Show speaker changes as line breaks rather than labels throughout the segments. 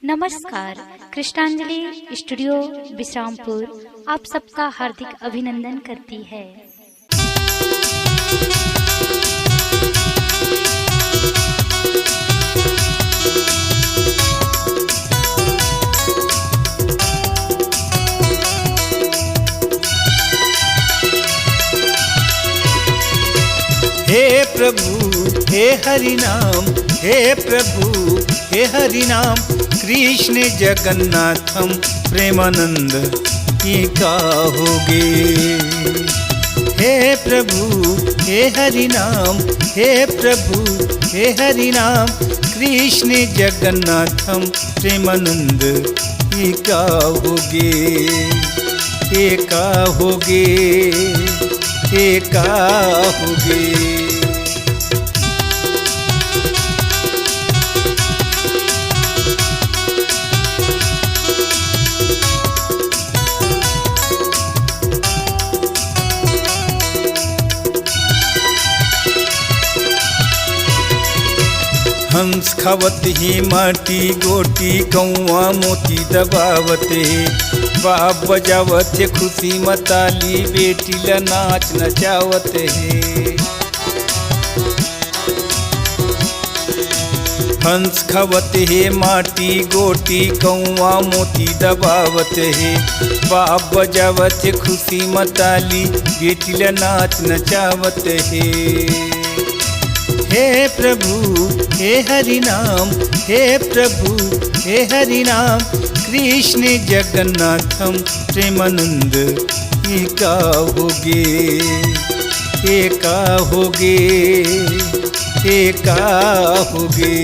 नमस्कार। कृष्णांजलि स्टूडियो विश्रामपुर आप सबका हार्दिक अभिनंदन करती है।
हे प्रभु हे हरि नाम, हे प्रभु हे हरि नाम, कृष्ण जगन्नाथम प्रेमानंद का होगे। हे प्रभु हे हरि नाम, हे प्रभु हे हरि नाम, कृष्ण जगन्नाथम प्रेमानंद का होगे। एका होगे, एका होगे। हंस खावत ही माटी गोटी कौआ मोती दबावते, बाप बजावत खुशी मताली बेटी ला नाच नचावत है। हंस खावत है माटी गोटी कौआ मोती दबावत है, बाप बजावत खुशी मताली बेटी ला नाच नचावत है। हे प्रभु हे हरि नाम, हे प्रभु हे हरि नाम, कृष्ण जगन्नाथम प्रेमानंद का होगे। एका होगे, एका होगे।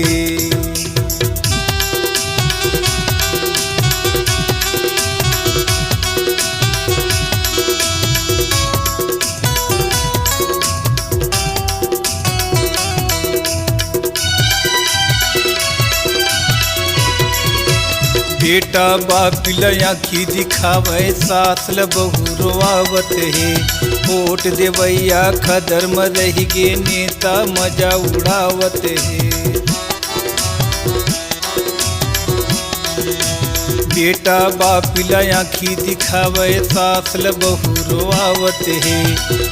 बेटा बाप आँखी दिखावे, सास ल बहू रोआवत है, वोट देवैया खदर में रह गे नेता मजा उड़ावत है। बेटा बाप आँखी दिखावे, सास ल बहू रोआवत है,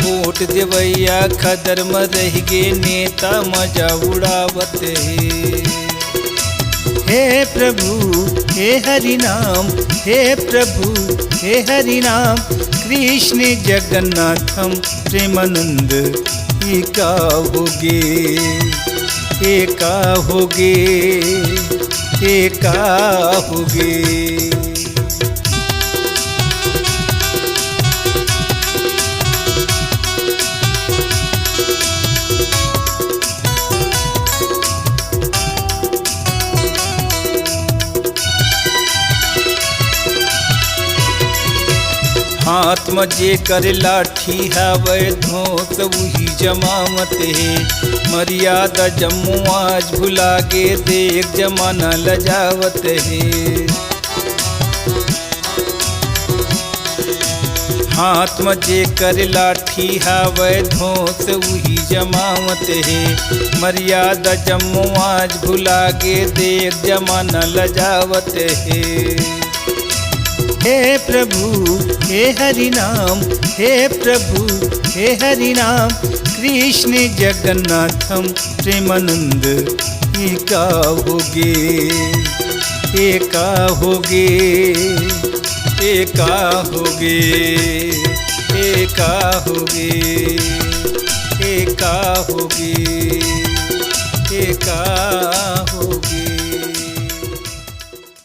वोट देवैया खदर में रह गे नेता मजा उड़ावत है। हे प्रभु हे हरि नाम, हे प्रभु हे हरि नाम, कृष्ण जगन्नाथम प्रेमानंद का होगे। एका होगे, एका होगे। हाथ में जे कर लाठी हवे धोत वही जमामत है, मर्यादा जम्मू आज भुला गे देख जमाना लजावत है। हाथ में जे कर लाठी हवे धोत वही जमावत है, मर्यादा जम्मू आज भुला गे देख जमाना लजावत है। हे प्रभु हे हरि नाम, हे प्रभु हे हरि नाम, कृष्ण जगन्नाथम प्रेमानंद का होगे। एका होगे, एका होगे, एका होगे, एका होगे।